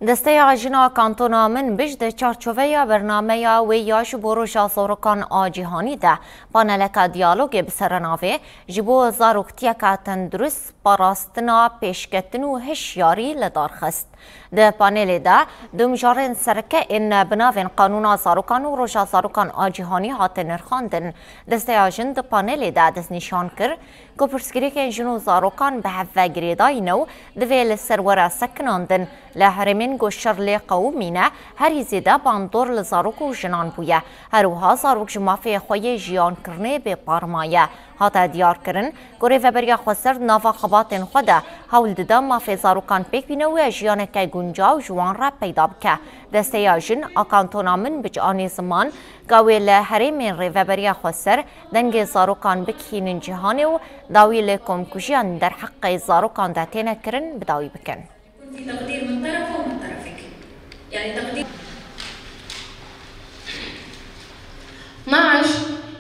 دسته جنا کانتونا من بجد چارچوبه برنامه ویاش بروژا زورکان آجیهانی ده پانلک دیالوگ بسرناوه جبو زاروکتیک تندرست پاراستنا پیشکتن و هشیاری لدارخست. ده پانل ده دمجارن سرکه این بناوین قانون زاروکان و روژا زاروکان آجیهانی هات نرخاندن. دسته آجن ده پانل ده دست نشان کر که پرسکری که جنو زاروکان به حفظ گریدای نو دویل سرور سکناندن لحرمین گوشر لی قومینه هری زیده باندور لزاروک و جنان بویه. هروها زاروک جمافی خوی جیان کرنه به پارمایه. هاتا دیار کرن گوری و بریا خسر ناوا خباتن خوده هول دده مافی زاروکان پیک بینه و جیان که گنجا و جوان را پیدا بکه. دسته یاجن آکانتونا من بجانی زمان گاویل هرمین ری و بریا خسر دنگ زاروکان بکینن جهانی و داویل کمکوشیان در حق زاروکان داتین کرن بداوی بکن. تقدير من طرفه ومن طرفك يعني تقدير